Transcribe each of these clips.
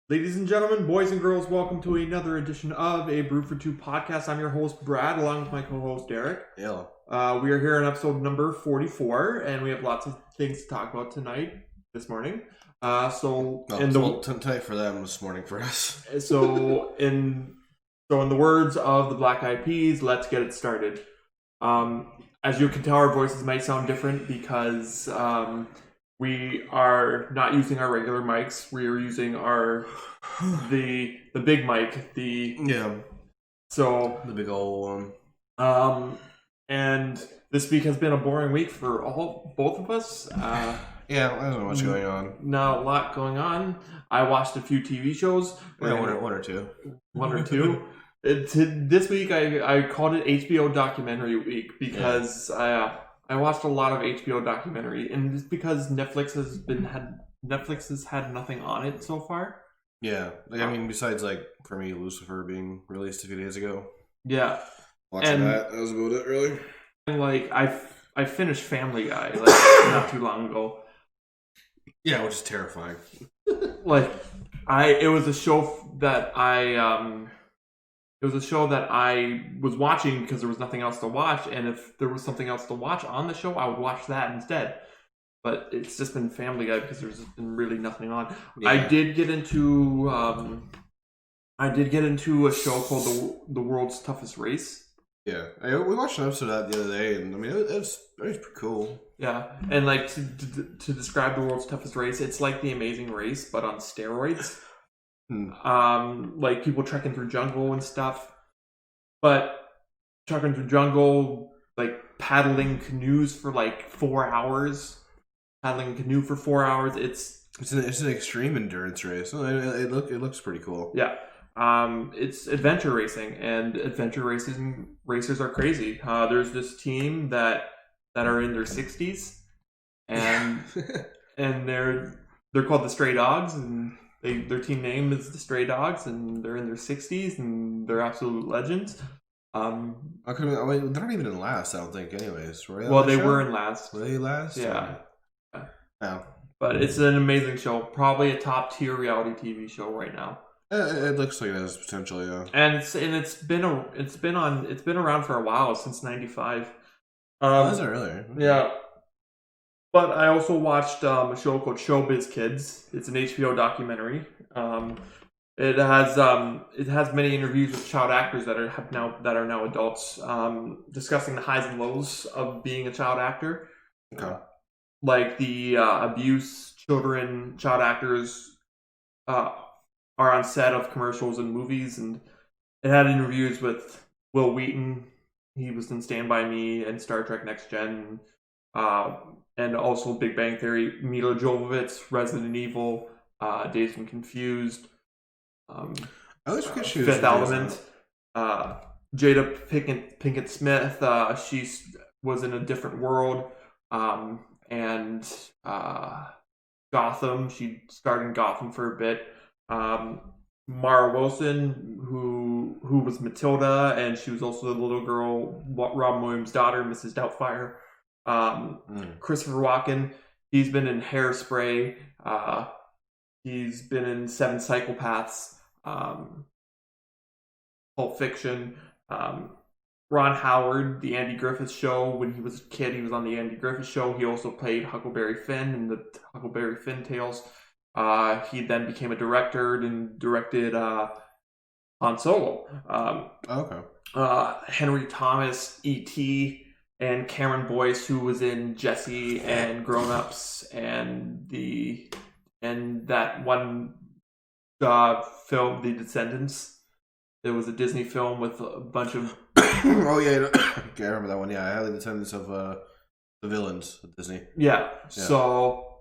Ladies and gentlemen, boys and girls, welcome to another edition of A Brew for Two podcast. I'm your host, Brad, along with my co-host, Derek. Yeah. We are here on episode number 44, and we have lots of things to talk about this morning. Tonight for them, this morning for us. So in the words of the Black Eyed Peas, let's get it started. As you can tell, our voices might sound different because we are not using our regular mics. We are using the big mic. The big old one. And this week has been a boring week for both of us. I don't know what's going on. Not a lot going on. I watched a few TV shows. One or two. One or two. This week I called it HBO documentary week because I watched a lot of HBO documentary, and it's because Netflix has had nothing on it so far. Yeah, besides for me, Lucifer being released a few days ago. Yeah, watching that was about it, really. And I finished Family Guy not too long ago. Yeah, which is terrifying. It was a show that I was watching because there was nothing else to watch, and if there was something else to watch on the show, I would watch that instead. But it's just been Family Guy because there's been really nothing on. Yeah. I did get into a show called The World's Toughest Race. Yeah, we watched an episode of that the other day, and it was pretty cool. Yeah, and to describe The World's Toughest Race, it's like The Amazing Race, but on steroids. People trekking through jungle and stuff, but trekking through jungle, paddling canoes for 4 hours. Paddling a canoe for 4 hours. It's an extreme endurance race. It looks pretty cool. Yeah. It's adventure racing, and adventure racers are crazy. There's this team that are in their 60s, and and they're called the Stray Dogs, and their team name is the Stray Dogs, and they're in their 60s, and they're absolute legends. They're not even in last, I don't think. Anyways, they were in last. Were they last? Yeah. Yeah. But it's an amazing show. Probably a top tier reality TV show right now. It looks like it has potential, yeah. And it's been around for a while, since '95. Is it really? Yeah. But I also watched a show called Showbiz Kids. It's an HBO documentary. It has many interviews with child actors that are now adults, discussing the highs and lows of being a child actor. Okay. The abuse child actors are on set of commercials and movies, and it had interviews with Will Wheaton. He was in Stand By Me and Star Trek Next Gen, and also Big Bang Theory. Mila Jovovich, Resident Evil, Dazed and Confused. I always forget she was Fifth Element. Jada Pinkett Smith. She was in A Different World. And Gotham. She starred in Gotham for a bit. Mara Wilson, who was Matilda, and she was also the little girl, Robin Williams' daughter, Mrs. Doubtfire. Christopher Walken, he's been in Hairspray. He's been in Seven Psychopaths, Pulp Fiction. Ron Howard, the Andy Griffith Show. When he was a kid, he was on the Andy Griffith Show. He also played Huckleberry Finn in the Huckleberry Finn Tales. He then became a director and directed Han Solo. Okay. Henry Thomas, E.T., and Cameron Boyce, who was in Jessie and Grown Ups, and that one film, The Descendants. There was a Disney film with a bunch of... Oh, yeah. I remember that one. Yeah, I had The Descendants of the villains of Disney. Yeah. So,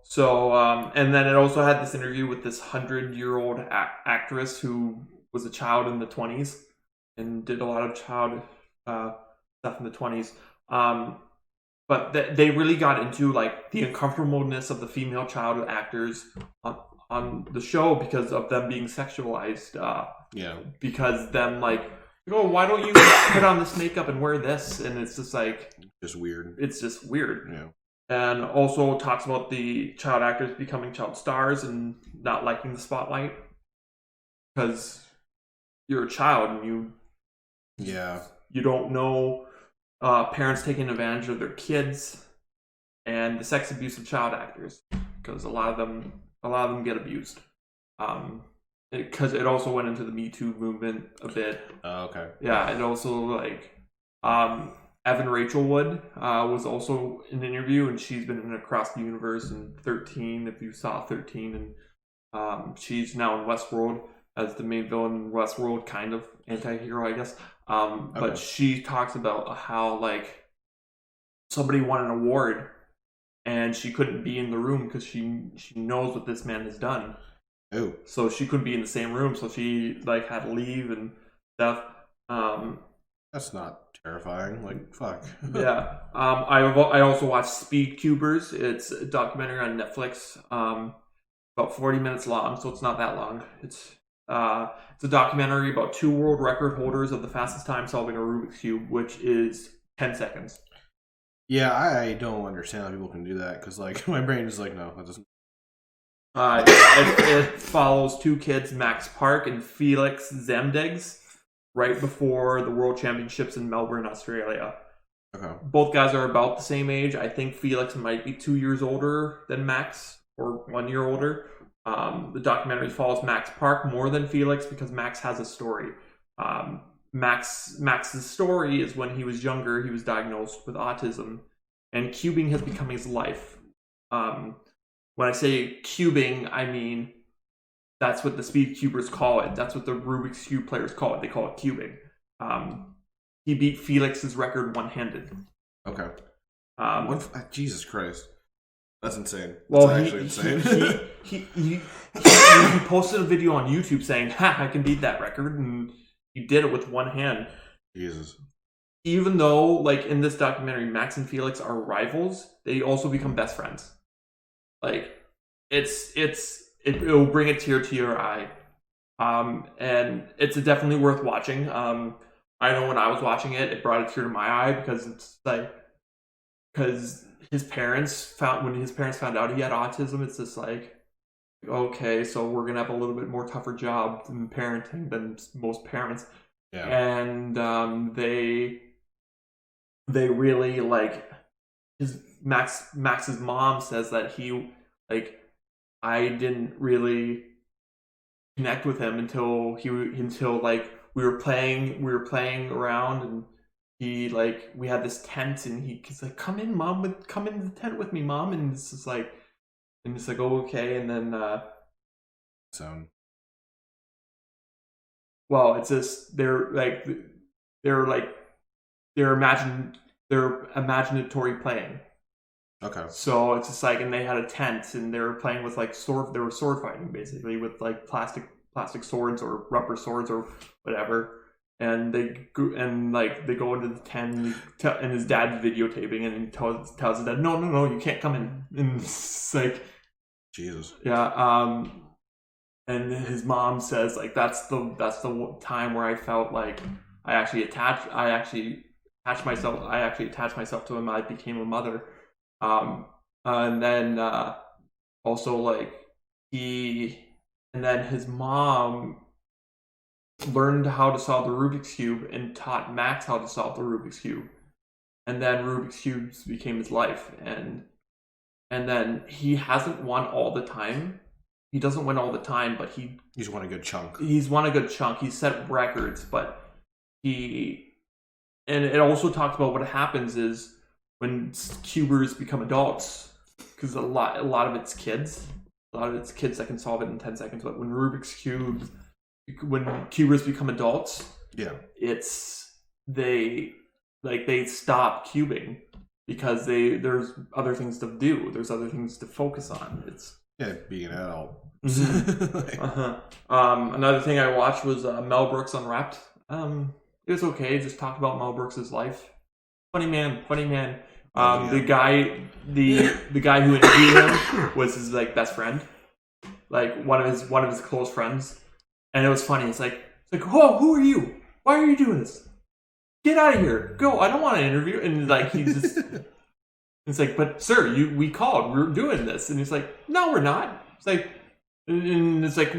and then it also had this interview with this 100-year-old actress who was a child in the 20s and did a lot of child stuff in the 20s. But they really got into the uncomfortableness of the female child actors on the show because of them being sexualized. Because them why don't you put on this makeup and wear this? And it's just just weird. It's just weird. Yeah. And also talks about the child actors becoming child stars and not liking the spotlight. because you're a child and you don't know parents taking advantage of their kids and the sex abuse of child actors, because a lot of them get abused. Because it also went into the Me Too movement a bit. Oh, okay. Yeah, it also like Evan Rachel Wood was also in an interview, and she's been in Across the Universe and 13. If you saw 13, and she's now in Westworld as the main villain in Westworld, kind of anti-hero, I guess. But she talks about how like somebody won an award and she couldn't be in the room because she knows what this man has done. Oh. So she couldn't be in the same room, so she like had to leave and stuff. That's not terrifying. Like, fuck. Yeah. I also watched Speed Cubers. It's a documentary on Netflix. About 40 minutes long, so it's not that long. It's a documentary about 2 world record holders of the fastest time solving a Rubik's Cube, which is 10 seconds. Yeah, I don't understand how people can do that, because like my brain is like, no, that doesn't. It follows 2 kids, Max Park and Felix Zemdegs, right before the World Championships in Melbourne, Australia. Okay. Both guys are about the same age. I think Felix might be 2 years older than Max, or 1 year older. The documentary follows Max Park more than Felix because Max has a story. Max's story is when he was younger, he was diagnosed with autism, and cubing has become his life. When I say cubing, I mean that's what the Speed Cubers call it. That's what the Rubik's Cube players call it. They call it cubing. He beat Felix's record one-handed. Okay. Jesus Christ. That's insane. Well, that's actually insane. He posted a video on YouTube saying, "Ha, I can beat that record," and he did it with one hand. Jesus. Even though, like in this documentary, Max and Felix are rivals, they also become best friends. Like, it will bring a tear to your eye, and it's definitely worth watching. I know when I was watching it, it brought a tear to my eye because it's like, because his parents found out he had autism, it's just like, okay, so we're gonna have a little bit more tougher job in parenting than most parents. Yeah. And they really like Max's mom says that he like, I didn't really connect with him until like we were playing around, and he like, we had this tent and he's like, come in the tent with me, mom, and it's just like, oh, okay. And then well, it's just they're imaginatory playing. Okay. So it's just like, and they had a tent and they were playing with like they were sword fighting basically with like plastic swords or rubber swords or whatever. And they go into the tent and his dad's videotaping, and he tells his dad, no, you can't come in. And it's like, Jesus. Yeah. And his mom says like, that's the time where I felt like I actually attached myself to him. I became a mother. And then also like his mom learned how to solve the Rubik's Cube and taught Max how to solve the Rubik's Cube, and then Rubik's Cubes became his life. And then he hasn't won all the time. He doesn't win all the time, but he's won a good chunk. He's set records, but and it also talks about what happens is when cubers become adults, because a lot of it's kids that can solve it in 10 seconds. But when cubers become adults, yeah, they stop cubing because there's other things to do. There's other things to focus on. Being an adult. Another thing I watched was Mel Brooks Unwrapped. It was okay. Just talked about Mel Brooks' life. Funny man. Yeah. The guy who interviewed him was his like best friend, like one of his close friends, and it was funny. It's like, oh, who are you? Why are you doing this? Get out of here! Go! I don't want to interview. And like, he just, it's like, but sir, we called. We're doing this, and he's like, no, we're not. It's like, and it's like,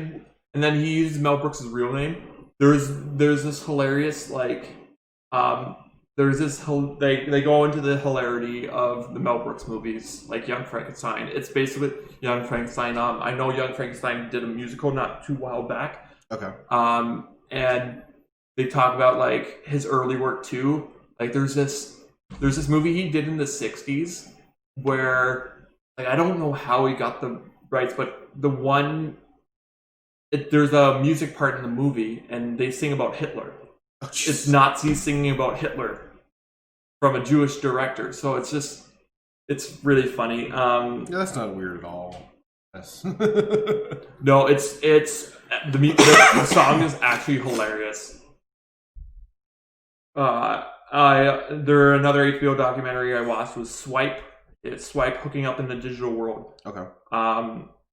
and then he uses Mel Brooks' real name. There's this hilarious there's this they go into the hilarity of the Mel Brooks movies, like Young Frankenstein. It's basically Young Frankenstein. I know Young Frankenstein did a musical not too while back. Okay. And they talk about like his early work too. Like there's this movie he did in the 60s where like I don't know how he got the rights, but there's a music part in the movie and they sing about Hitler. Oh, it's Nazis singing about Hitler from a Jewish director. So it's really funny. Yeah, that's not weird at all. That's no, the song is actually hilarious. Another HBO documentary I watched was Swipe. It's Swipe hooking up in the digital world. Okay.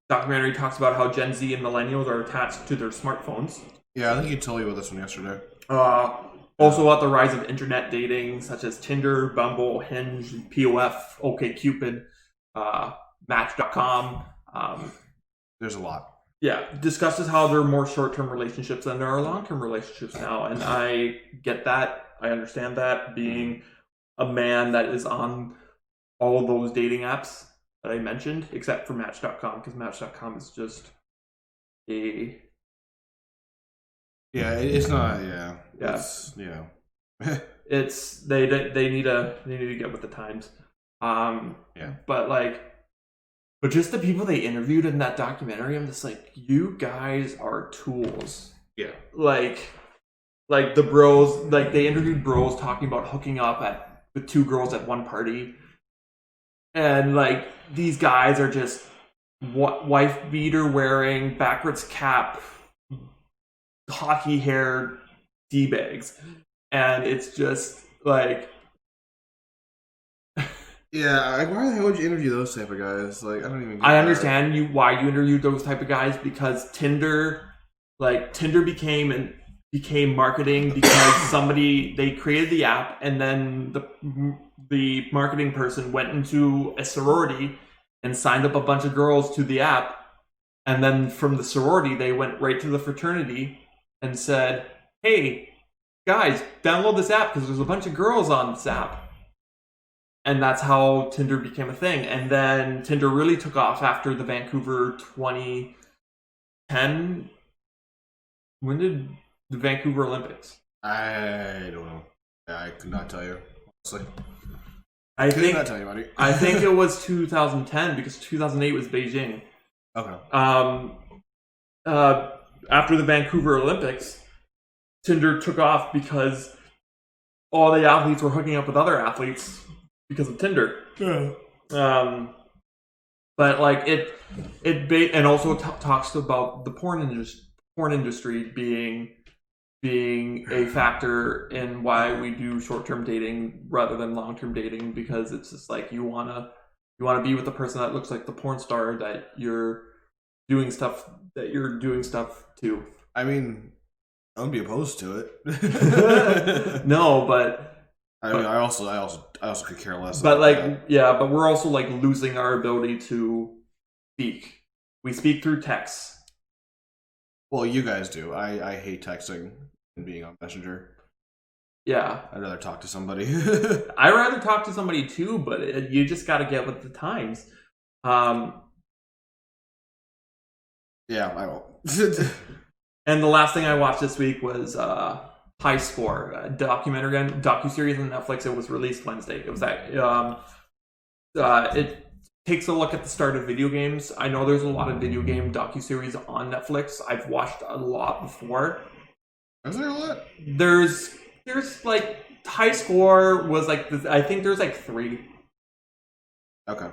Documentary talks about how Gen Z and millennials are attached to their smartphones. Yeah, I think you told me about this one yesterday. Also about the rise of internet dating, such as Tinder, Bumble, Hinge, POF, OkCupid, Match.com. There's a lot. Yeah, discusses how there are more short-term relationships than there are long-term relationships now, and I get that. I understand that, being a man that is on all those dating apps that I mentioned, except for Match.com, because Match.com is just a... Yeah, it's not. Yeah, yeah, it's they need to get with the times. Yeah, but just the people they interviewed in that documentary, I'm just like, you guys are tools. Yeah, like the bros, like they interviewed bros talking about hooking up with two girls at one party, and like these guys are just wife beater wearing, backwards cap, hockey hair D-bags, and it's just like yeah, why the hell would you interview those type of guys? Like, I don't even get I understand why you interviewed those type of guys, because Tinder became marketing because they created the app, and then the marketing person went into a sorority and signed up a bunch of girls to the app, and then from the sorority they went right to the fraternity and said, hey, guys, download this app because there's a bunch of girls on this app. And that's how Tinder became a thing. And then Tinder really took off after the Vancouver 2010. When did the Vancouver Olympics? I don't know. I could not tell you. Honestly. I could not tell you, buddy. I think it was 2010 because 2008 was Beijing. Okay. After the Vancouver Olympics, Tinder took off because all the athletes were hooking up with other athletes because of Tinder. Yeah. But like it and also talks about the porn industry being a factor in why we do short-term dating rather than long-term dating, because it's just like you wanna be with the person that looks like the porn star that you're doing stuff to. I mean, I wouldn't be opposed to it. No, but I mean, I also could care less. But like, that. Yeah, but we're also like losing our ability to speak. We speak through text. Well, you guys do. I hate texting and being on Messenger. Yeah, I'd rather talk to somebody. I'd rather talk to somebody too, but you just got to get with the times. Yeah, I will. And the last thing I watched this week was High Score, a docuseries on Netflix. It was released Wednesday. It was that it takes a look at the start of video games. I know there's a lot of video game docuseries on Netflix. I've watched a lot before. Is there a lot? There's like High Score was like I think there's like 3. Okay.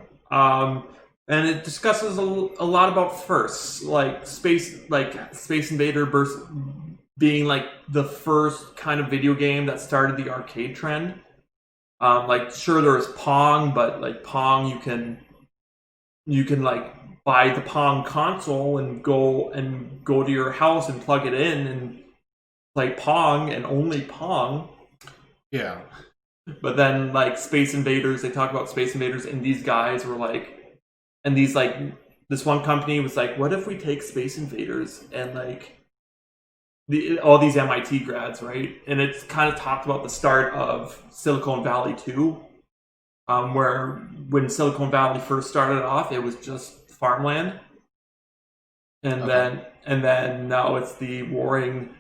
And it discusses a lot about firsts, like Space Invader being like the first kind of video game that started the arcade trend. Like sure there was Pong, but like Pong you can like buy the Pong console and go to your house and plug it in and play Pong and only Pong. Yeah. But then like Space Invaders, they talk about Space Invaders, and these guys were like, and these like this one company was like, what if we take Space Invaders and like all these MIT grads, right? And it's kind of talked about the start of Silicon Valley too, where when Silicon Valley first started off, it was just farmland, and then now it's the warring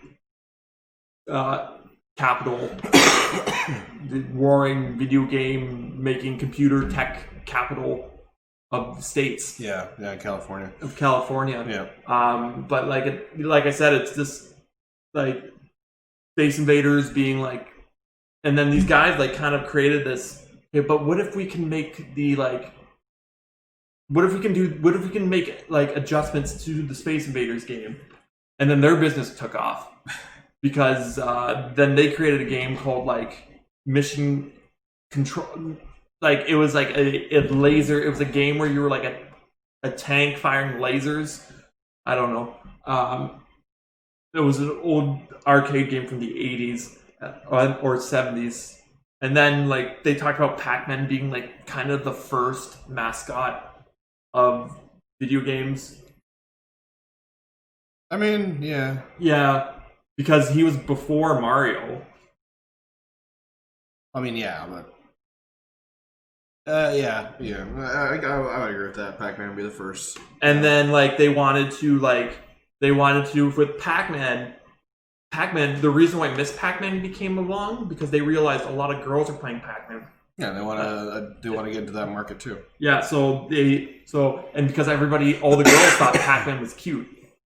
capital, the warring video game making computer tech capital of the states. Yeah, California. Of California. Yeah. But like I said, it's just like Space Invaders being like, and then these guys like kind of created this. Okay, but what if we can make the like? What if we can make like adjustments to the Space Invaders game? And then their business took off because then they created a game called like Mission Control. Like it was like a laser. It was a game where you were like a tank firing lasers. I don't know. It was an old arcade game from the 80s or 70s. And then like they talked about Pac-Man being like kind of the first mascot of video games. I mean, yeah. Yeah, because he was before Mario. I mean, yeah, but yeah. I would agree with that. Pac-Man would be the first. And then like they wanted to with Pac-Man. The reason why Miss Pac-Man became along because they realized a lot of girls are playing Pac-Man. Yeah, they want to get into that market too. Yeah, and because all the girls thought Pac-Man was cute.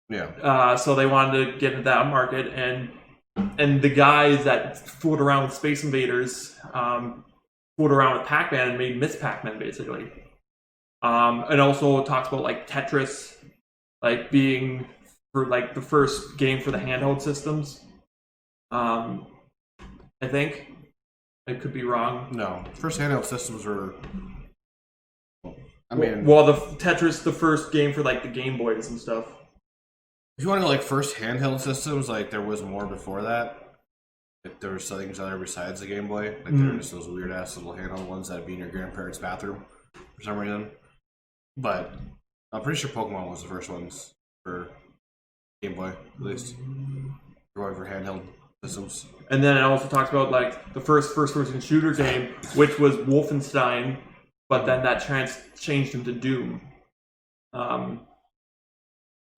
Yeah. So they wanted to get into that market, and the guys that fooled around with Space Invaders fooled around with Pac-Man and made Miss Pac-Man basically. And also talks about like Tetris, like being for like the first game for the handheld systems. I think. I could be wrong. No, first handheld systems were. The Tetris, the first game for like the Game Boys and stuff. If you want to go like first handheld systems, like there was more before that. Like, there were things out there besides the Game Boy. Like there were just those weird ass little handheld ones that'd be in your grandparents' bathroom for some reason. But I'm pretty sure Pokemon was the first ones for Game Boy, at least. Going for handheld systems. And then it also talks about like the first-person shooter game, which was Wolfenstein, but then that changed into Doom.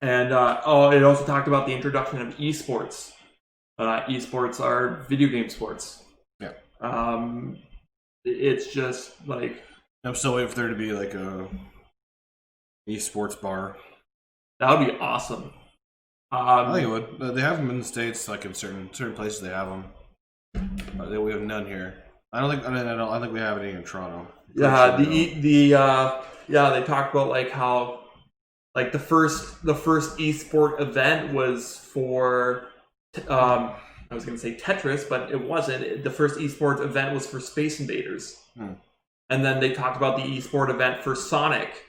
It also talked about the introduction of esports. Esports are video game sports. Yeah. It's just like I'm still waiting for there to be like a esports bar. That would be awesome. I think it would. They have them in the States, like in certain places. They have them. We have none here. I don't think we have any in Toronto. Yeah, they talked about like how like the first esport event was for I was gonna say Tetris, but it wasn't. The first esport event was for Space Invaders, and then they talked about the esport event for Sonic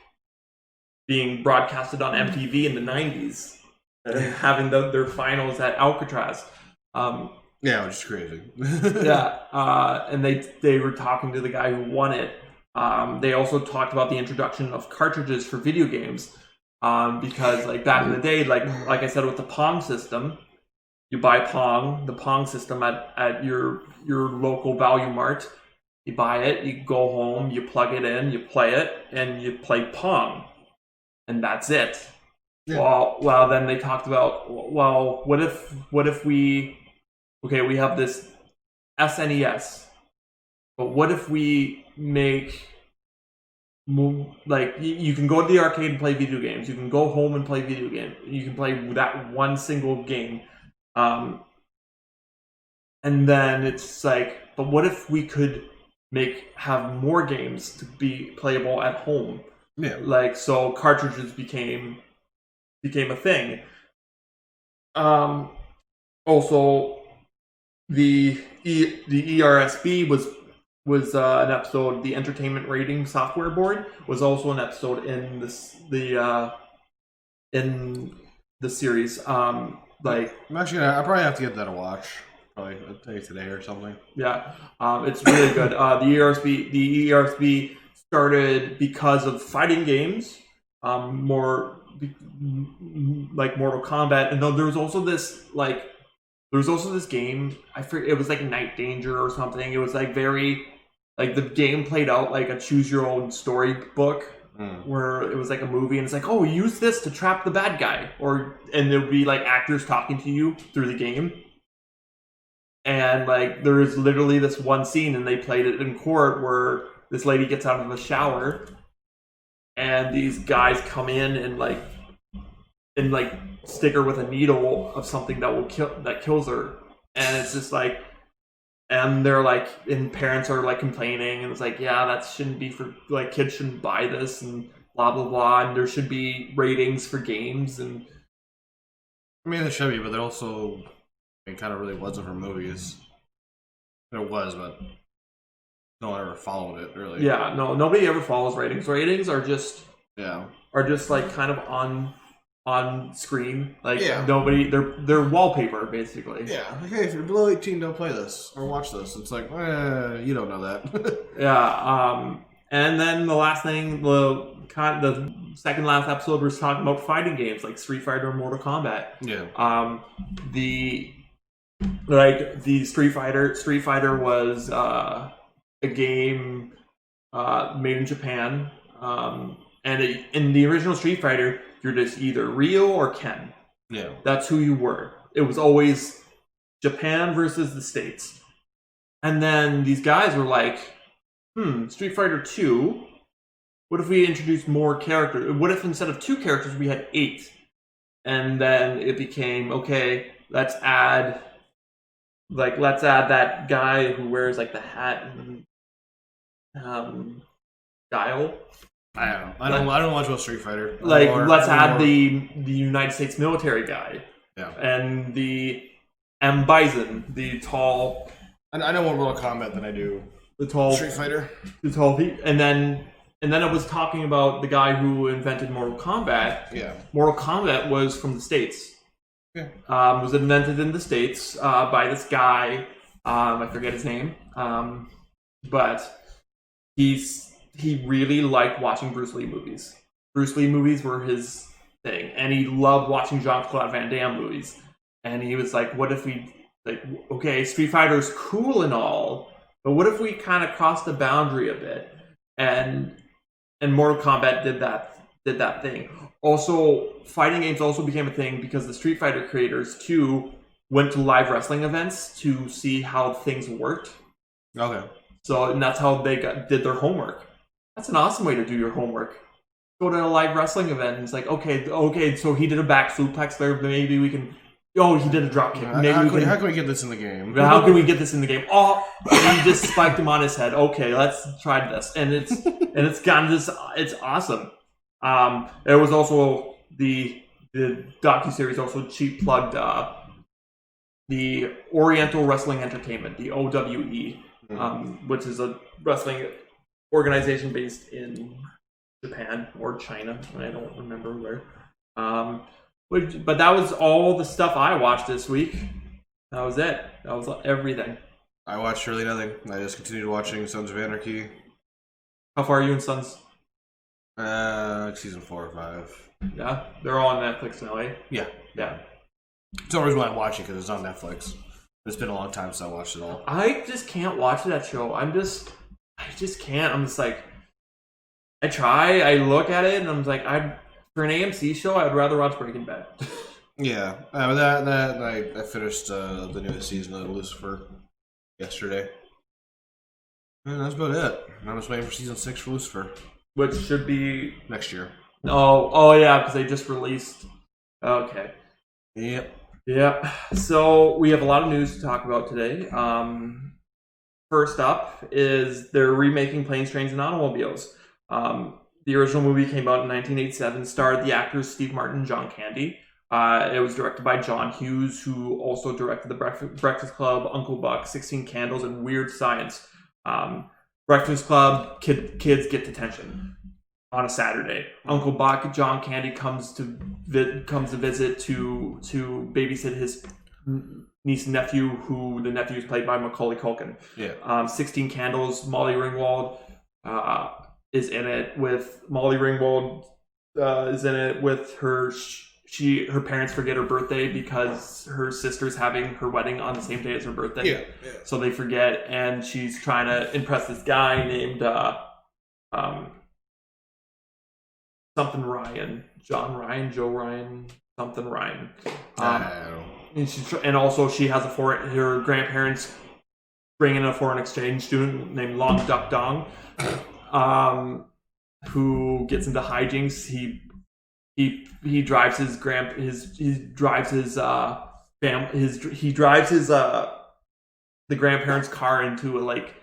being broadcasted on MTV in the 90s. And having their finals at Alcatraz. Yeah, which is crazy. And they were talking to the guy who won it. They also talked about the introduction of cartridges for video games. Because like back in the day, like I said with the Pong system, you buy the Pong system at your local Value Mart. You buy it, you go home, you plug it in, you play it, and you play Pong. And that's it. Yeah. Well, then they talked about, what if we have this SNES, but what if we make, like, you can go to the arcade and play video games, you can go home and play video games, you can play that one single game, and then it's like, but what if we could have more games to be playable at home? Yeah. Like, so cartridges became a thing. Also, the ERSB was an episode. The Entertainment Rating Software Board was also an episode in the series. I'm actually I probably have to give that a watch. Probably today or something. Yeah, it's really good. The ERSB started because of fighting games. more like Mortal Kombat, and then there was also this game. I forget, it was like Night Danger or something. It was like very like the game played out like a choose your own story book. Where it was like a movie, and it's like, oh, use this to trap the bad guy, and there'll be like actors talking to you through the game, and like there is literally this one scene, and they played it in court where this lady gets out of the shower, and these guys come in and stick her with a needle of something that kills her, and it's just like. And they're like, and parents are like complaining, and it's like, yeah, that shouldn't be for like kids shouldn't buy this, and blah blah blah, and there should be ratings for games, and I mean, there should be, but there also it kind of really wasn't for movies. There was, but no one ever followed it really. Yeah, no, nobody ever follows ratings. Ratings are just like kind of on screen, like nobody. They're wallpaper basically. Yeah, like, hey, if you're below 18, don't play this or watch this. It's like, you don't know that. Yeah. And then the last thing, the second last episode was talking about fighting games like Street Fighter and Mortal Kombat. Yeah. The Street Fighter was a game made in Japan. And in the original Street Fighter, you're just either Ryo or Ken. Yeah. That's who you were. It was always Japan versus the States. And then these guys were like, Street Fighter 2, what if we introduced more characters? What if instead of 2 characters, we had 8? And then it became, okay, let's add that guy who wears like the hat and Guile. I don't watch about Street Fighter. Let's add the United States military guy. Yeah. And the M. Bison, the tall. I know more Mortal Kombat than I do the tall Street Fighter. The tall, and then it was talking about the guy who invented Mortal Kombat. Yeah. Mortal Kombat was from the States. Yeah. Was invented in the States by this guy. I forget his name. But he really liked watching Bruce Lee movies. Bruce Lee movies were his thing. And he loved watching Jean-Claude Van Damme movies. And he was like, what if we, okay, Street Fighter's cool and all, but what if we kind of crossed the boundary a bit? And Mortal Kombat did that thing. Also, fighting games also became a thing because the Street Fighter creators, too, went to live wrestling events to see how things worked. Okay. So, and that's how they did their homework. That's an awesome way to do your homework. Go to a live wrestling event and it's like, okay, so he did a back suplex there, maybe we can... Oh, he did a drop kick. How can we get this in the game? How can we get this in the game? Oh, he just spiked him on his head. Okay, let's try this. And it's gotten this... It's awesome. There was also the docuseries also cheap plugged the Oriental Wrestling Entertainment, the OWE, which is a wrestling organization based in Japan or China. I don't remember where. But that was all the stuff I watched this week. That was it. That was everything. I watched really nothing. I just continued watching Sons of Anarchy. How far are you in Sons? Season 4 or 5. Yeah, they're all on Netflix now, eh? Yeah. It's the only reason why I watch it, because it's on Netflix. It's been a long time since I watched it all. I just can't watch that show. I just can't. I'm just like, I try, I look at it, and I'm like, for an AMC show, I'd rather watch Breaking Bad. Yeah, I finished the newest season of Lucifer yesterday. And that's about it. I'm just waiting for season 6 for Lucifer. Which should be... next year. Oh yeah, because they just released... Okay. Yep. So, we have a lot of news to talk about today. First up is they're remaking Planes, Trains, and Automobiles. The original movie came out in 1987, starred the actors Steve Martin and John Candy. It was directed by John Hughes, who also directed The Breakfast Club, Uncle Buck, 16 Candles, and Weird Science. Breakfast Club, kids get detention on a Saturday. Uncle Buck, John Candy comes to visit to babysit his niece and nephew, who the nephew is played by Macaulay Culkin. Yeah. 16 Candles, Molly Ringwald is in it, with Molly Ringwald is in it with her. Her parents forget her birthday because her sister's having her wedding on the same day as her birthday. Yeah. So they forget, and she's trying to impress this guy named something Ryan, John Ryan, Joe Ryan, something Ryan. And also she has her grandparents bring in a foreign exchange student named Long Duck Dong, who gets into hijinks. He drives his the grandparents' car into a lake.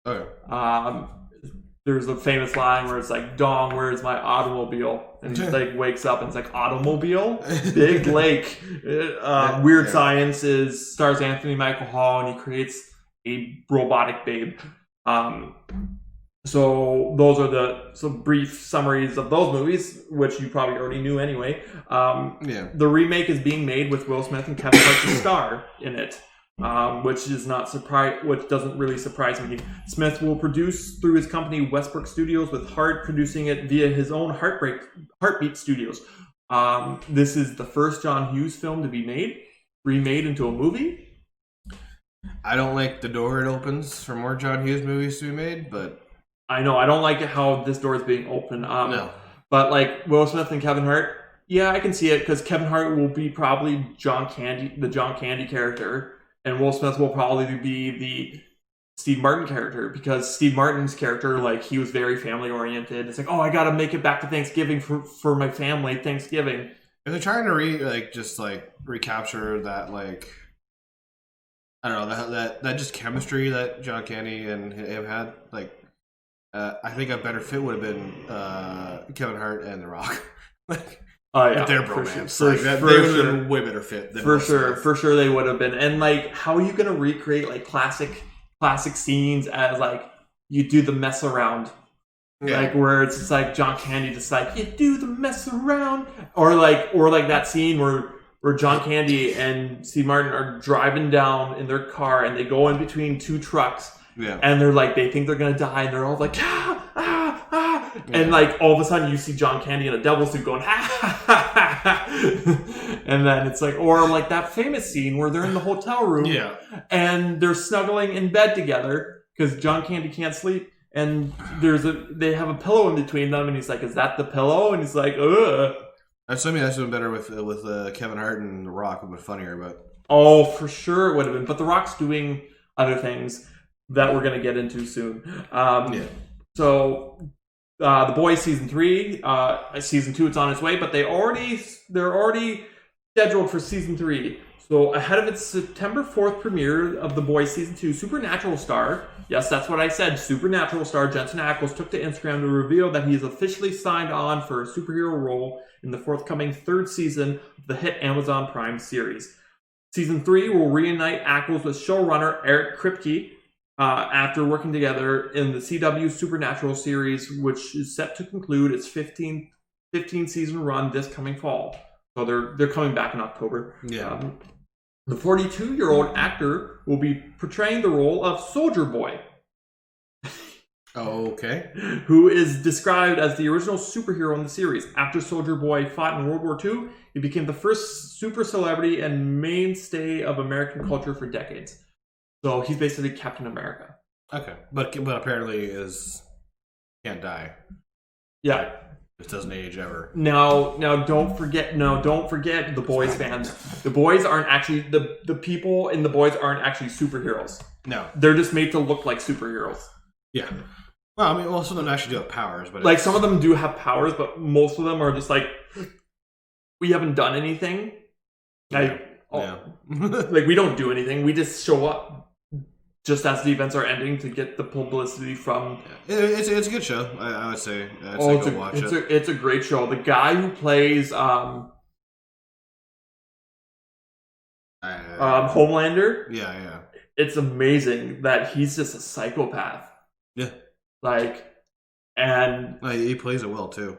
Okay. There's a famous line where it's like, "Dong, where's my automobile?" And he like wakes up and it's like, "Automobile, big lake." Weird Science stars Anthony Michael Hall, and he creates a robotic babe. So those are some brief summaries of those movies, which you probably already knew anyway. The remake is being made with Will Smith and Kevin Hart to star in it. Which doesn't really surprise me. Smith will produce through his company Westbrook Studios, with Hart producing it via his own Heartbeat Studios. This is the first John Hughes film to be remade into a movie. I don't like the door it opens for more John Hughes movies to be made, but I know I don't like how this door is being opened. No. But like Will Smith and Kevin Hart, yeah, I can see it, because Kevin Hart will be probably the John Candy character. And Will Smith will probably be the Steve Martin character, because Steve Martin's character, like, he was very family oriented. It's like, oh, I gotta make it back to Thanksgiving for my family. Thanksgiving. If they're trying to recapture that, like, I don't know, that just chemistry that John Candy and him had, like, I think a better fit would have been Kevin Hart and The Rock. Like, their bromance. They would have been a way better fit than for sure they would have been. And like, how are you gonna recreate like classic scenes as like you do the mess around? Like where it's just like John Candy just like, you do the mess around, or like that scene where John Candy and Steve Martin are driving down in their car and they go in between two trucks. Yeah. And they're like, they think they're gonna die, and they're all like, ah. And like all of a sudden you see John Candy in a devil suit going, and then it's like, or like that famous scene where they're in the hotel room, and they're snuggling in bed together because John Candy can't sleep, and they have a pillow in between them, and he's like, is that the pillow? And he's like, ugh. That's been better with Kevin Hart and The Rock. It would have been funnier, but oh, for sure it would have been. But The Rock's doing other things that we're gonna get into soon. So The Boys season 3, season 2, it's on its way, but they're already scheduled for season 3. So ahead of its September 4th premiere of The Boys season 2, Supernatural star, yes, that's what I said, Supernatural star Jensen Ackles took to Instagram to reveal that he is officially signed on for a superhero role in the forthcoming 3rd season of the hit Amazon Prime series. Season 3 will reunite Ackles with showrunner Eric Kripke, after working together in the CW Supernatural series, which is set to conclude its 15 season run this coming fall. So they're coming back in October. Yeah. The 42-year-old actor will be portraying the role of Soldier Boy. Okay. Who is described as the original superhero in the series. After Soldier Boy fought in World War II, he became the first super celebrity and mainstay of American culture for decades. So he's basically Captain America. Okay, but apparently can't die. Yeah, it doesn't age ever. Now don't forget The Boys fans. The Boys aren't actually the people in The Boys aren't actually superheroes. No, they're just made to look like superheroes. Yeah. Well, I mean, some of them actually do have powers, but like some of them do have powers, but most of them are just like, we haven't done anything. Like we don't do anything. We just show up just as the events are ending to get the publicity from. It's a good show. I would say. Go watch it. It's a great show. The guy who plays Homelander. Yeah. It's amazing that he's just a psychopath. Yeah. Like, and he plays it well too.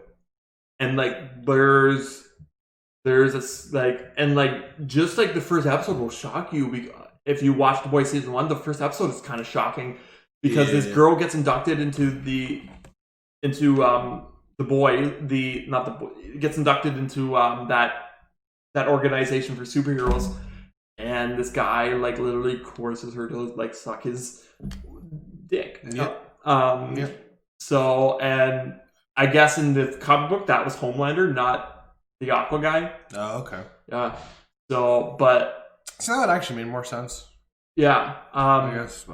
And like, there's a like, and like, just like the first episode will shock you. If you watch The Boys season 1, the first episode is kind of shocking because this girl gets inducted into gets inducted into that organization for superheroes, and this guy like literally coerces her to like suck his dick. Yeah. So, and I guess in the comic book that was Homelander, not the Aqua guy. Oh, okay. Yeah. So, but that actually made more sense. Yeah. I guess,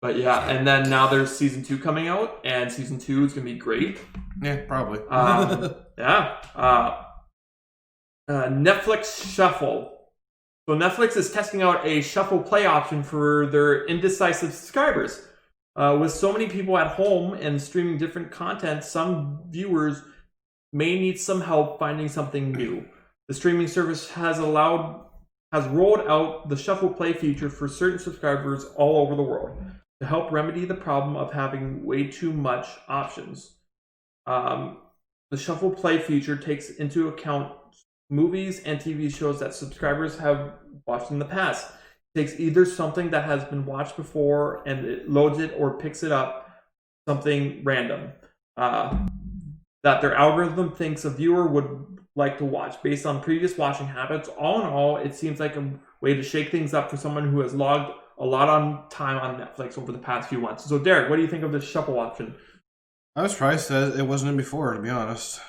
but yeah, and then now there's season 2 coming out, and season 2 is gonna be great. Yeah, probably. Yeah. Netflix Shuffle. So Netflix is testing out a shuffle play option for their indecisive subscribers. With so many people at home and streaming different content, some viewers may need some help finding something new. The streaming service has rolled out the shuffle play feature for certain subscribers all over the world to help remedy the problem of having way too much options. The shuffle play feature takes into account movies and TV shows that subscribers have watched in the past. It takes either something that has been watched before and it loads it, or picks it up, something random that their algorithm thinks a viewer would like to watch based on previous watching habits. All in all, it seems like a way to shake things up for someone who has logged a lot on time on Netflix over the past few months. So Derek, what do you think of this shuffle option? I was surprised that it wasn't in before, to be honest.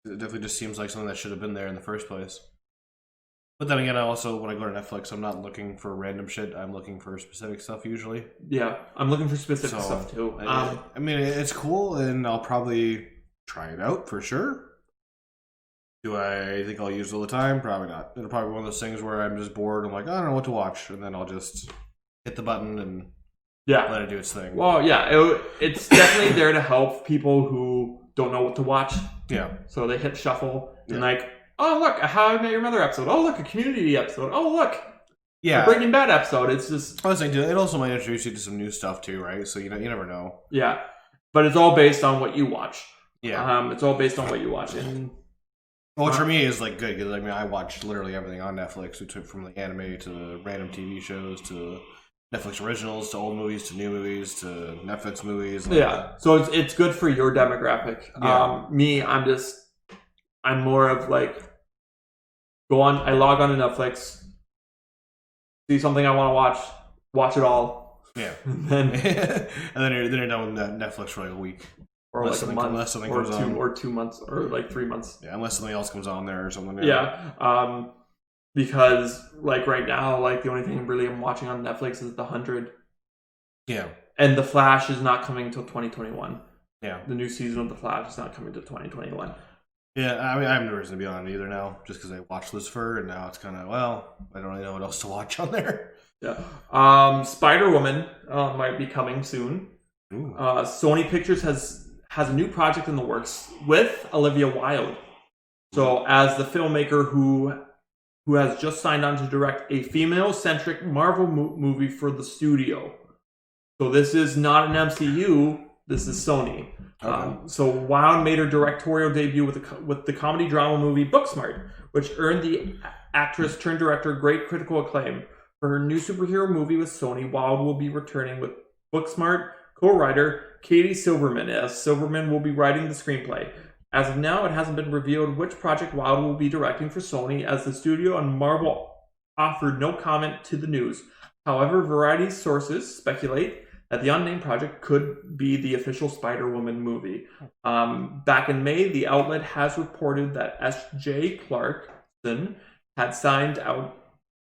It definitely just seems like something that should have been there in the first place. But then again, when I go to Netflix, I'm not looking for random shit. I'm looking for specific stuff usually. Yeah, I'm looking for specific stuff too. I mean, it's cool, and I'll probably try it out for sure. Do I think I'll use it all the time? Probably not. It'll probably be one of those things where I'm just bored. I'm like, I don't know what to watch, and then I'll just hit the button and let it do its thing. Well, yeah, it's definitely there to help people who don't know what to watch. Yeah. So they hit shuffle and like, oh look, a How I Met Your Mother episode. Oh look, a Community episode. Oh look, a Breaking Bad episode. It's just. I was saying, it also might introduce you to some new stuff too, right? So you never know. Yeah, but it's all based on what you watch. Yeah. It's all based on what you watch. And which for me is like good because I watch literally everything on Netflix. We took from the anime to the random TV shows to Netflix originals to old movies to new movies to Netflix movies. Yeah, so it's good for your demographic. Yeah. Me, I'm more of like I log on to Netflix, see something I want to watch it all. Yeah, and then you're done with Netflix for like a week. Or unless like a month, unless something comes on. Or 2 months, or like 3 months. Yeah, unless something else comes on there or something. Yeah. Because like right now, like the only thing really I'm watching on Netflix is The 100. Yeah. And The Flash is not coming until 2021. Yeah. The new season of The Flash is not coming to 2021. Yeah, I mean, I have no reason to be on it either now, just because I watched Lucifer, and now it's kind of, I don't really know what else to watch on there. Yeah. Spider-Woman might be coming soon. Ooh. Sony Pictures has a new project in the works with Olivia Wilde. So as the filmmaker who has just signed on to direct a female-centric Marvel movie for the studio. So this is not an MCU. This is Sony. Okay. So Wilde made her directorial debut with the comedy drama movie Booksmart, which earned the actress turned director great critical acclaim. For her new superhero movie with Sony, Wilde will be returning with Booksmart co-writer Katie Silverman, as Silverman will be writing the screenplay. As of now, it hasn't been revealed which project Wilde will be directing for Sony, as the studio and Marvel offered no comment to the news. However, Variety sources speculate that the unnamed project could be the official Spider-Woman movie. Back in May, the outlet has reported that S.J. Clarkson had signed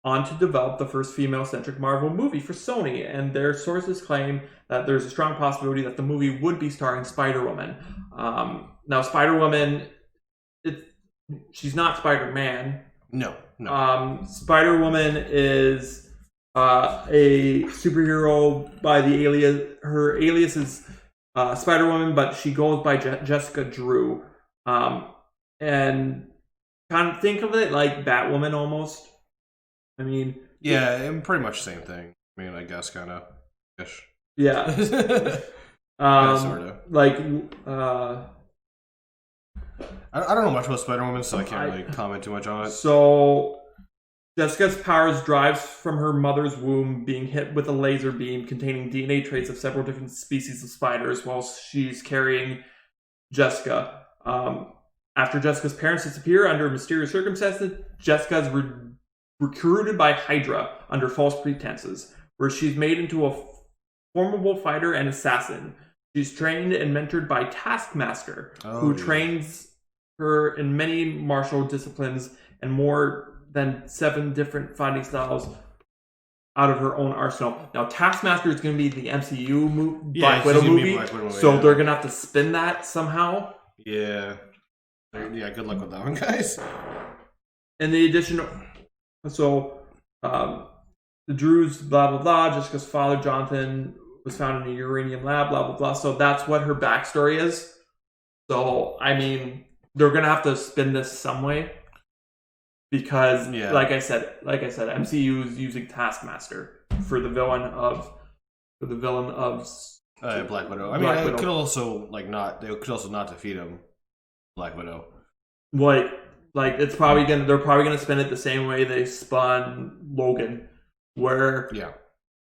on to develop the first female-centric Marvel movie for Sony, and their sources claim that there's a strong possibility that the movie would be starring Spider-Woman. Now, Spider-Woman, she's not Spider-Man. No. Spider-Woman is a superhero by the alias. Her alias is Spider-Woman, but she goes by Jessica Drew. And kind of think of it like Batwoman almost. I mean, yeah, pretty much the same thing. I mean, I guess kind of ish. Yeah. Sort of. Like, I don't know much about Spider-Woman, so I can't really comment too much on it. So, Jessica's powers derives from her mother's womb being hit with a laser beam containing DNA traits of several different species of spiders while she's carrying Jessica. After Jessica's parents disappear under mysterious circumstances, Jessica is recruited by Hydra under false pretenses, where she's made into a formidable fighter and assassin. She's trained and mentored by Taskmaster, who trains her in many martial disciplines and more than 7 different fighting styles out of her own arsenal. Now, Taskmaster is going to be the MCU Black Widow movie, so they're going to have to spin that somehow. Yeah. Yeah, good luck with that one, guys. And the addition, so the Drews, blah, blah, blah, Jessica's father, Jonathan, was found in a uranium lab, blah, blah, blah. So that's what her backstory is. So, I mean, they're going to have to spin this some way. Because, like I said, MCU is using Taskmaster for the villain of Black Widow. I mean, it could also not defeat him. Black Widow. Like they're probably gonna spin it the same way they spun Logan, where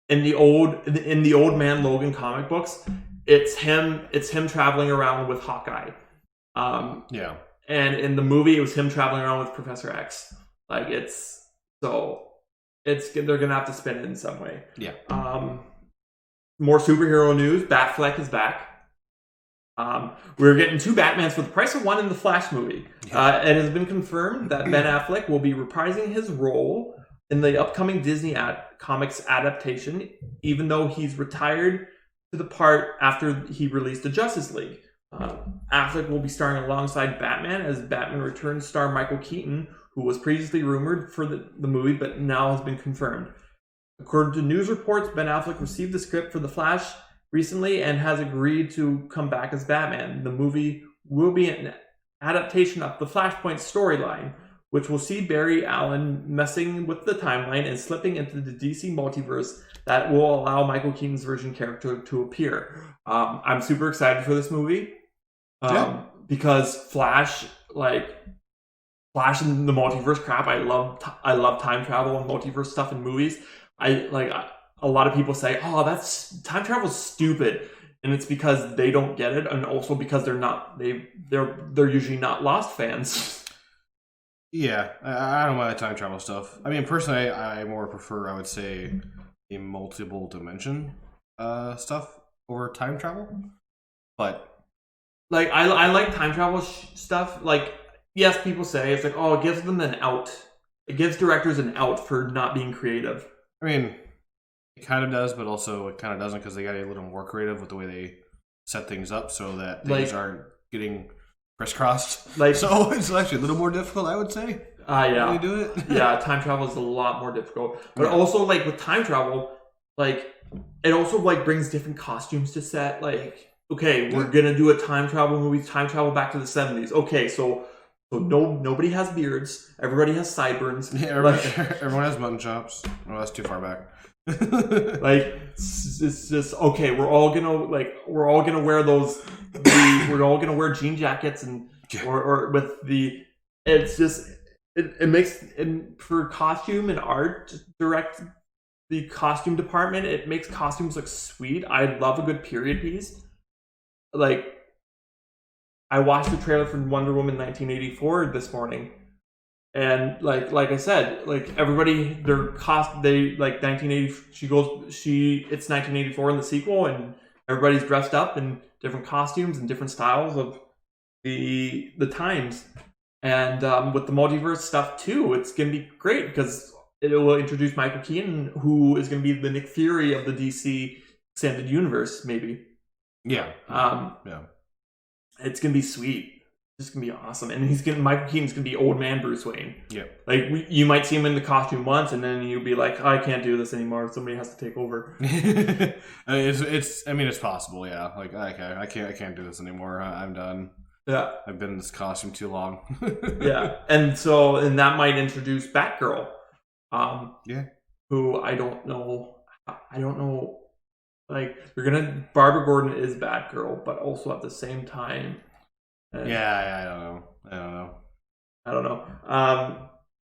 in the old man Logan comic books, it's him traveling around with Hawkeye. And in the movie, it was him traveling around with Professor X. They're gonna have to spin it in some way. Yeah. More superhero news. BatFleck is back. We're getting 2 Batmans for the price of 1 in the Flash movie. It has been confirmed that Ben Affleck will be reprising his role in the upcoming Disney Comics adaptation, even though he's retired to the part after he released the Justice League. Affleck will be starring alongside Batman as Batman Returns star Michael Keaton, who was previously rumored for the movie but now has been confirmed. According to news reports, Ben Affleck received the script for The Flash recently and has agreed to come back as Batman. The movie will be an adaptation of the Flashpoint storyline, which will see Barry Allen messing with the timeline and slipping into the DC multiverse that will allow Michael Keaton's version character to appear. I'm super excited for this movie. Because Flash in the multiverse crap. I love time travel and multiverse stuff in movies. A lot of people say, "Oh, that's time travel's stupid," and it's because they don't get it, and also because they're usually not Lost fans. Yeah, I don't mind the time travel stuff. I mean, personally, I more prefer, I would say, a multiple dimension stuff over time travel. But I like time travel stuff. Yes, people say it's it gives them an out. It gives directors an out for not being creative. I mean, it kind of does, but also it kind of doesn't, because they got to be a little more creative with the way they set things up so that things aren't getting crisscrossed. So it's actually a little more difficult, I would say. Yeah. When you do it. Yeah, time travel is a lot more difficult. But also, with time travel, it also brings different costumes to set. Okay, we're gonna do a time travel movie, time travel back to the 70s. Okay, so nobody has beards, everybody has sideburns. Yeah, everyone has mutton chops. Oh, that's too far back. It's just okay. We're all gonna wear those. We're all gonna wear jean jackets or with the. It's just it makes for costume and art direct the costume department. It makes costumes look sweet. I love a good period piece. I watched the trailer for Wonder Woman 1984 this morning. And like I said, everybody, they 1980. It's 1984 in the sequel, and everybody's dressed up in different costumes and different styles of the times. And with the multiverse stuff too, it's gonna be great because it will introduce Michael Keaton, who is gonna be the Nick Fury of the DC extended universe, maybe. Yeah. It's gonna be sweet. It's gonna be awesome, and Michael Keaton's gonna be old man Bruce Wayne. Yeah, you might see him in the costume once, and then you'll be like, I can't do this anymore. Somebody has to take over. It's possible. Yeah, I can't do this anymore. I'm done. Yeah, I've been in this costume too long. Yeah, and that might introduce Batgirl. Who I don't know. Barbara Gordon is Batgirl, but also at the same time. I don't know.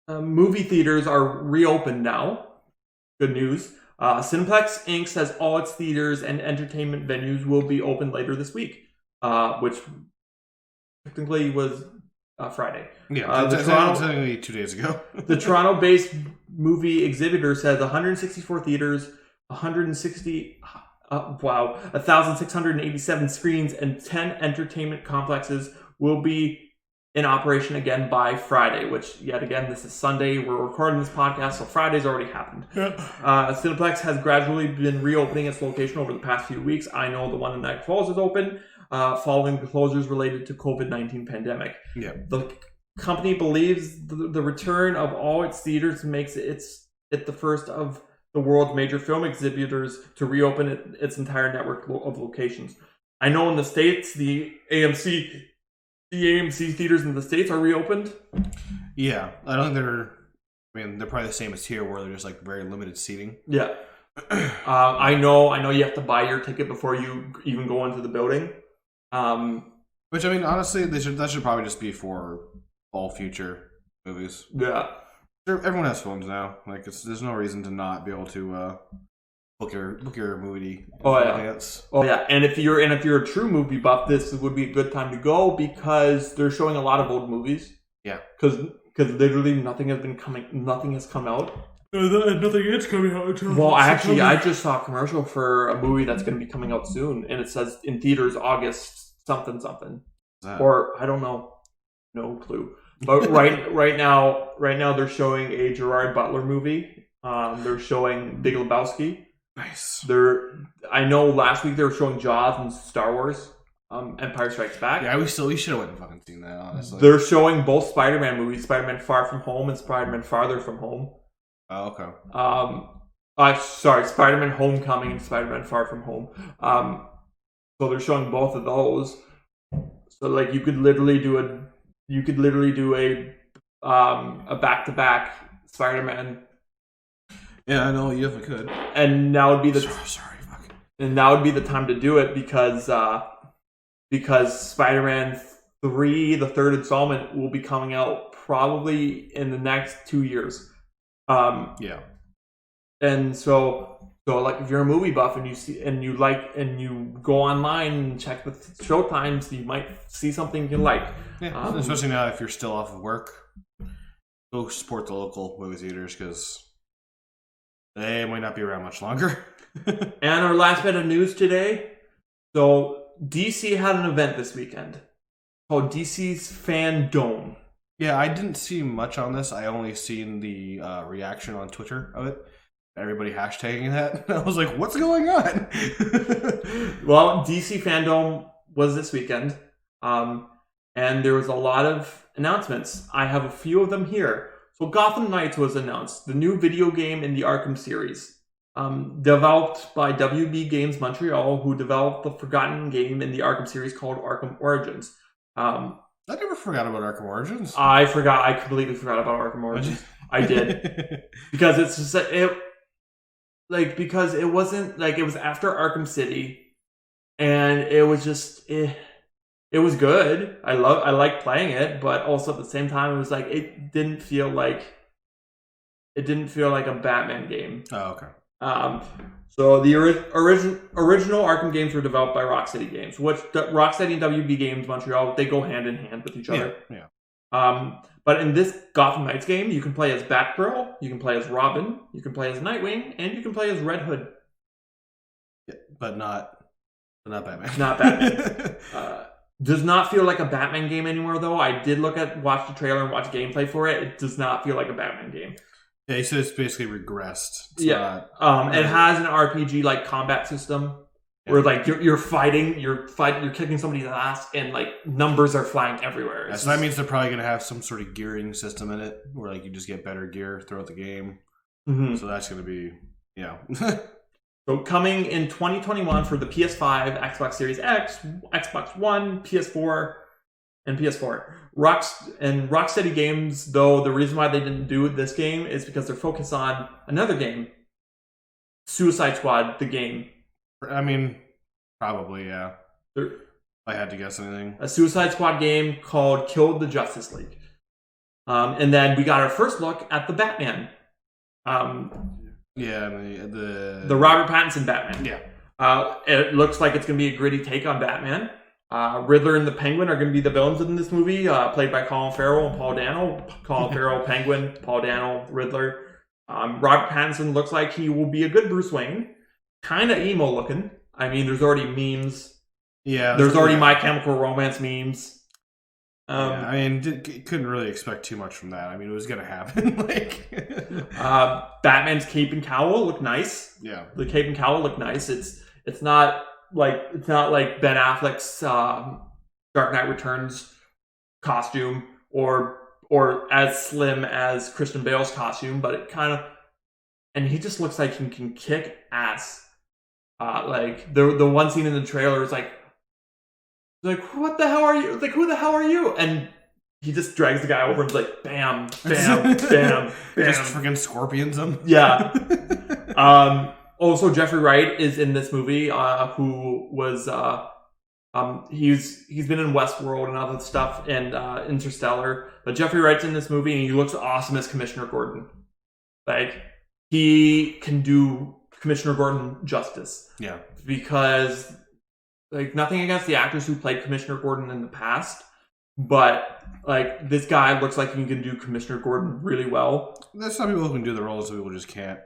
Movie theaters are reopened now. Good news. Cineplex Inc. says all its theaters and entertainment venues will be open later this week, which technically was Friday. Yeah, the Toronto, technically 2 days ago. The Toronto-based movie exhibitor says 164 theaters, 1,687 screens, and 10 entertainment complexes will be in operation again by Friday, which, yet again, this is Sunday. We're recording this podcast, so Friday's already happened. Cineplex has gradually been reopening its location over the past few weeks. I know the one in Niagara Falls is open, following the closures related to COVID-19 pandemic. Yeah. The company believes the return of all its theaters makes it the first of the world's major film exhibitors to reopen its entire network of locations. I know in the States, the AMC theaters in the States are reopened. Yeah, I don't think they're probably the same as here, where they're just like very limited seating. Yeah. I know you have to buy your ticket before you even go into the building. Which, I mean, honestly, that should probably just be for all future movies. Yeah. Everyone has phones now. Like, there's no reason to not be able to book your movie in advance. Oh yeah, and if you're a true movie buff, this would be a good time to go because they're showing a lot of old movies. Yeah. Because literally nothing has come out. Nothing is coming out. Well, I just saw a commercial for a movie that's going to be coming out soon, and it says in theaters August something. Or I don't know, no clue. But right now they're showing a Gerard Butler movie. They're showing Big Lebowski. Nice. I know last week they were showing Jaws and Star Wars. Empire Strikes Back. Yeah, we should have went and fucking seen that. Honestly, they're showing both Spider-Man movies: Spider-Man Far From Home and Spider-Man Farther From Home. Oh, okay. Spider-Man Homecoming and Spider-Man Far From Home. So they're showing both of those. So like you could literally do a back-to-back Spider-Man. Yeah, I know you definitely could. And now would be the fuck. And now would be the time to do it because Spider-Man 3, the third installment, will be coming out probably in the next 2 years. Yeah. And so like if you're a movie buff and you go online and check the showtimes, you might see something you like. Yeah, especially now if you're still off of work, go support the local movie theaters because they might not be around much longer. And our last bit of news today. So DC had an event this weekend called DC's FanDome. Yeah, I didn't see much on this. I only seen the reaction on Twitter of it. Everybody hashtagging that. I was like, what's going on? Well, DC FanDome was this weekend. And there was a lot of announcements. I have a few of them here. So Gotham Knights was announced, the new video game in the Arkham series. Developed by WB Games Montreal, who developed the forgotten game in the Arkham series called Arkham Origins. I never forgot about Arkham Origins. I completely forgot about Arkham Origins. I did. Because it's just because it wasn't like it was after Arkham City, and it was just it was good. I liked playing it, but also at the same time it was like it didn't feel like a Batman game. Oh, okay. So the original Arkham games were developed by Rocksteady Games, which Rocksteady and WB Games Montreal, they go hand in hand with each other. Yeah. But in this Gotham Knights game, you can play as Batgirl, you can play as Robin, you can play as Nightwing, and you can play as Red Hood. Yeah, but not Batman. Not Batman. Does not feel like a Batman game anymore, though. I did watch the trailer and watch gameplay for it. It does not feel like a Batman game. Yeah, he said it's basically regressed. It has an RPG like combat system where like you're fighting, you're kicking somebody's ass, and like numbers are flying everywhere. Yeah, so that means they're probably gonna have some sort of gearing system in it, where like you just get better gear throughout the game. Mm-hmm. So that's gonna be So coming in 2021 for the PS5, Xbox Series X, Xbox One, PS4, and PS4. Rocksteady Games, though, the reason why they didn't do this game is because they're focused on another game, Suicide Squad, the game. I mean, probably, yeah. If I had to guess anything. A Suicide Squad game called Kill the Justice League. And then we got our first look at the Batman. Yeah, the Robert Pattinson Batman. Yeah. It looks like it's going to be a gritty take on Batman. Riddler and the Penguin are going to be the villains in this movie, played by Colin Farrell and Paul Dano. Colin Farrell, Penguin, Paul Dano, Riddler. Robert Pattinson looks like he will be a good Bruce Wayne. Kind of emo looking. I mean, there's already memes. Yeah. There's already My Chemical Romance memes. I mean, couldn't really expect too much from that. I mean, it was going to happen. Batman's cape and cowl look nice. Yeah. The cape and cowl look nice. It's not like Ben Affleck's Dark Knight Returns costume or as slim as Christian Bale's costume, but it kind of, and he just looks like he can kick ass. Like the one scene in the trailer is like what the hell are you? Like, who the hell are you? And he just drags the guy over and is like, bam, bam, bam, bam. Just freaking scorpions him. Yeah. Also, Jeffrey Wright is in this movie, who was he's been in Westworld and other stuff and Interstellar. But Jeffrey Wright's in this movie and he looks awesome as Commissioner Gordon. Like, he can do Commissioner Gordon justice. Yeah. Because, like, nothing against the actors who played Commissioner Gordon in the past, but, like, this guy looks like he can do Commissioner Gordon really well. There's some people who can do the roles, some people just can't.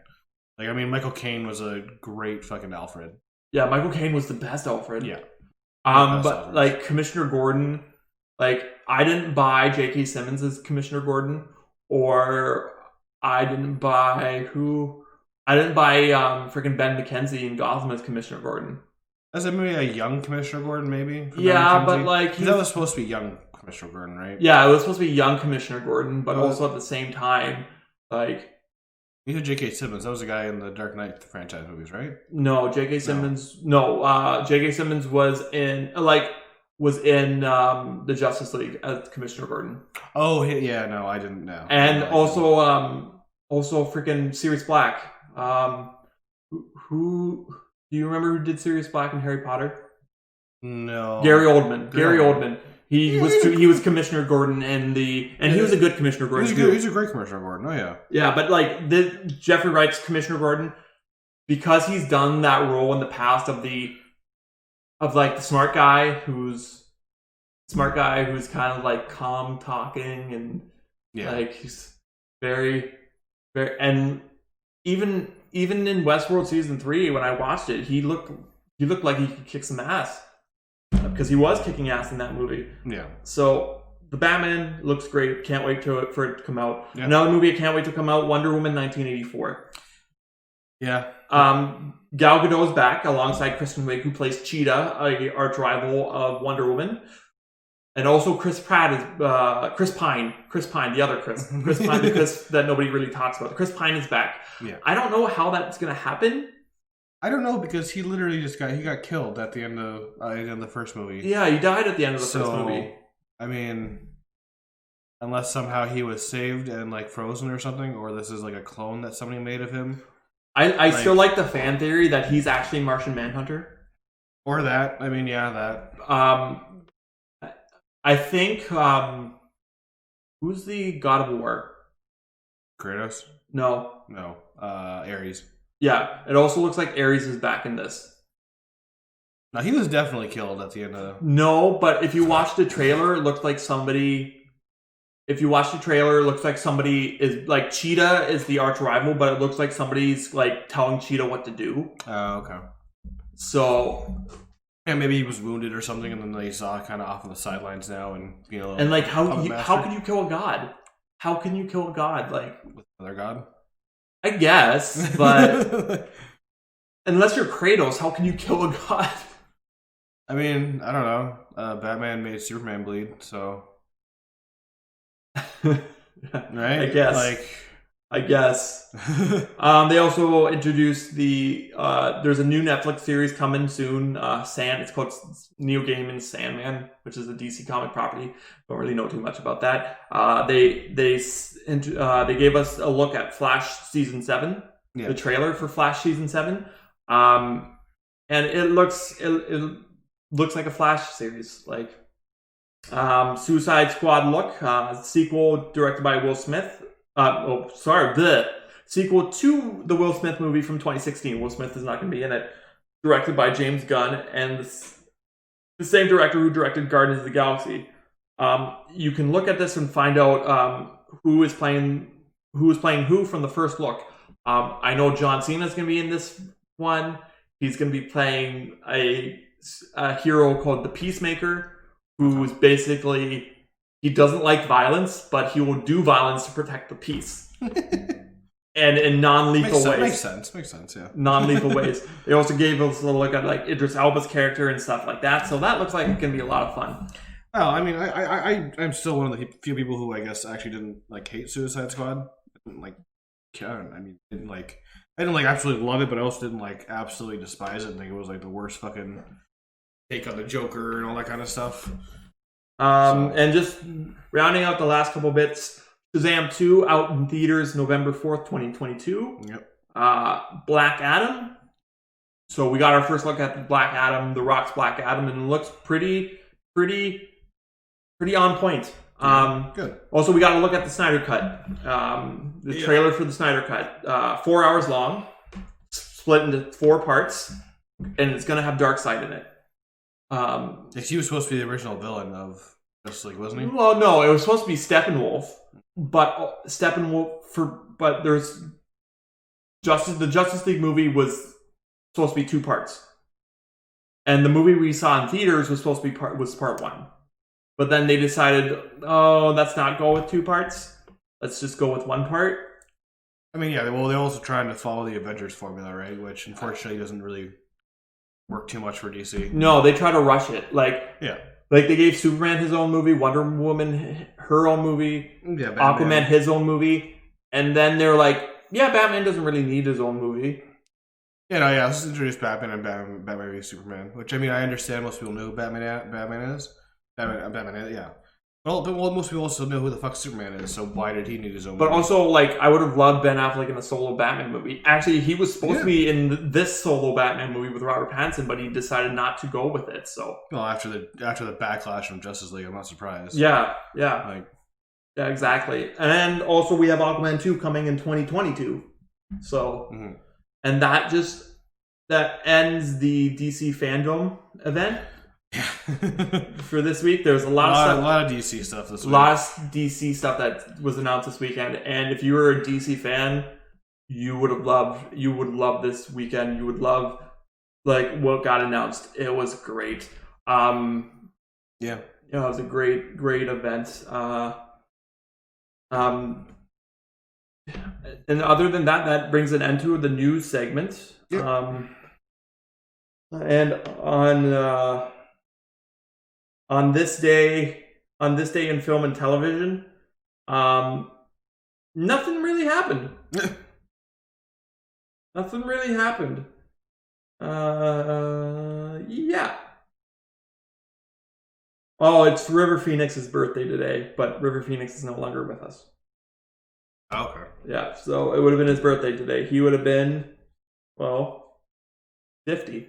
Like, I mean, Michael Caine was a great fucking Alfred. Yeah, Michael Caine was the best Alfred. Yeah. But, like, Commissioner Gordon, like, I didn't buy J.K. Simmons as Commissioner Gordon, or I didn't buy freaking Ben McKenzie in Gotham as Commissioner Gordon. Is it maybe a young Commissioner Gordon, maybe? Yeah, but like... That was supposed to be young Commissioner Gordon, right? Yeah, it was supposed to be young Commissioner Gordon, but also at the same time, like... You said J.K. Simmons. That was the guy in the Dark Knight franchise movies, right? No, J.K. Simmons... No, J.K. Simmons was in the Justice League as Commissioner Gordon. Oh, yeah, no, I didn't know. And also freaking Sirius Black. Who... Do you remember who did Sirius Black in Harry Potter? No. Gary Oldman. Gary Oldman. He was Commissioner Gordon and he was a good Commissioner Gordon. He's a great Commissioner Gordon. Oh yeah. Yeah, but like Jeffrey Wright's Commissioner Gordon, because he's done that role in the past of the smart guy who's kind of like calm talking and like he's very very, and even in Westworld season 3 when I watched it, he looked like he could kick some ass. Because he was kicking ass in that movie. Yeah. So the Batman looks great. Can't wait for it to come out. Yeah. Another movie I can't wait to come out: Wonder Woman 1984. Yeah. Gal Gadot's back alongside Kristen Wiig, who plays Cheetah, a arch rival of Wonder Woman, and also Chris Pine, the other Chris Pine, the Chris that nobody really talks about. Chris Pine is back. Yeah. I don't know how that's gonna happen. I don't know, because he literally got killed at the end of the first movie. Yeah, he died at the end of the first movie. I mean, unless somehow he was saved and like frozen or something, or this is like a clone that somebody made of him. I still like the fan theory that he's actually Martian Manhunter. Or that. I mean, yeah, that. I think who's the God of War? Kratos? No. Ares. Yeah, it also looks like Ares is back in this. Now, he was definitely killed at the end of... No, but if you watch the trailer, it looks like somebody... If you watch the trailer, it looks like somebody is... Like, Cheetah is the arch rival, but it looks like somebody's, like, telling Cheetah what to do. Oh, okay. So... Yeah, maybe he was wounded or something, and then they saw kind of off on the sidelines now, and, you know... And, like, how can you kill a god? How can you kill a god? Like... With another god? I guess, but unless you're Kratos, how can you kill a god? I mean, I don't know. Batman made Superman bleed, so right? I guess. They also introduced there's a new Netflix series coming soon. It's called Neil Gaiman's Sandman, which is a DC comic property. Don't really know too much about that. They gave us a look at Flash season 7, the trailer for Flash season 7, and it looks like a Flash series, like Suicide Squad look. Sequel directed by Will Smith. The sequel to the Will Smith movie from 2016. Will Smith is not going to be in it. Directed by James Gunn, and the same director who directed Guardians of the Galaxy. You can look at this and find out who is playing who from the first look. I know John Cena is going to be in this one. He's going to be playing a hero called the Peacemaker, who is basically, he doesn't like violence, but he will do violence to protect the peace. And in non-lethal ways. Makes sense, yeah. Non-lethal ways. They also gave us a look at like Idris Elba's character and stuff like that. So that looks like it's going to be a lot of fun. Well, I mean, I'm still one of the few people who I guess actually didn't like hate Suicide Squad. I didn't like care. I mean, I didn't like absolutely love it, but I also didn't like absolutely despise it and think it was like the worst fucking take on the Joker and all that kind of stuff. And just rounding out the last couple bits, Shazam 2 out in theaters November 4th, 2022. Yep. Black Adam. So we got our first look at Black Adam, The Rock's Black Adam, and it looks pretty on point. Good. Also, we got to look at the Snyder Cut. The trailer for the Snyder Cut. 4 hours long, split into 4 parts, and it's going to have Darkseid in it. He was supposed to be the original villain of Justice League, wasn't he? Well, no, it was supposed to be Steppenwolf, but there's the Justice League movie was supposed to be 2 parts, and the movie we saw in theaters was supposed to be part 1. But then they decided, let's not go with 2 parts. Let's just go with 1 part. I mean, yeah. Well, they're also trying to follow the Avengers formula, right? Which unfortunately doesn't really work too much for DC. No, they try to rush it. Like they gave Superman his own movie, Wonder Woman her own movie, Aquaman his own movie, and then they're like, Batman doesn't really need his own movie. Let's introduce Batman and Batman v Superman. Which, I mean, I understand most people know who Batman is. Well, but most people also know who the fuck Superman is, so why did he need his own movie? But also, like, I would have loved Ben Affleck in a solo Batman movie. Actually, he was supposed to be in this solo Batman movie with Robert Pattinson, but he decided not to go with it, so... Well, after the backlash from Justice League, I'm not surprised. Yeah, exactly. And also, we have Aquaman 2 coming in 2022. So... Mm-hmm. And that ends the DC FanDome event. For this week, there's a lot of DC stuff this week. A lot of DC stuff that was announced this weekend, and if you were a DC fan, you would love this weekend. You would love like what got announced. It was great. It was a great event. And other than that brings an end to the news segment. Yep. And on this day in film and television, nothing really happened. Nothing really happened. Oh, it's River Phoenix's birthday today, but River Phoenix is no longer with us. Okay. Yeah, so it would have been his birthday today. He would have been, 50.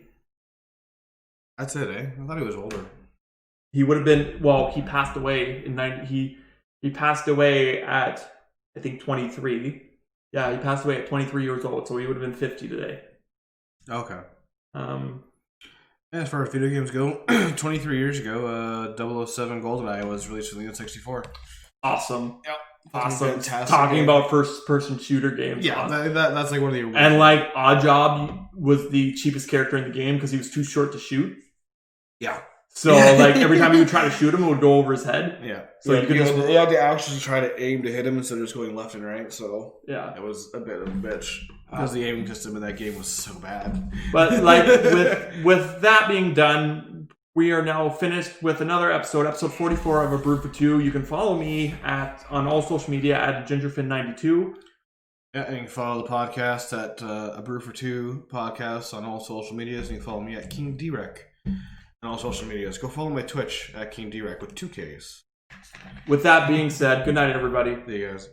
That's it, eh? I thought he was older. He would have been, he passed away in 90, he passed away at, I think, 23. Yeah, he passed away at 23 years old, so he would have been 50 today. Okay. As far as video games go, 23 years ago, 007 GoldenEye was released for the N64. Awesome. Yep. Awesome. Talking about first-person shooter games. Yeah, that's like one of the... And like, Oddjob was the cheapest character in the game because he was too short to shoot. Yeah. So, like, every time you would try to shoot him, it would go over his head. Yeah. So you could just... You had to actually try to aim to hit him instead of just going left and right, so... Yeah. It was a bit of a bitch. Because the aiming system in that game was so bad. But, like, with that being done, we are now finished with another episode 44 of A Brew for Two. You can follow me on all social media at GingerFin92. Yeah, and you can follow the podcast at A Brew for Two podcast on all social medias, and you can follow me at King Derek on all social medias. Go follow my Twitch at King Derek with 2 Ks. With that being said, good night, everybody. See you guys.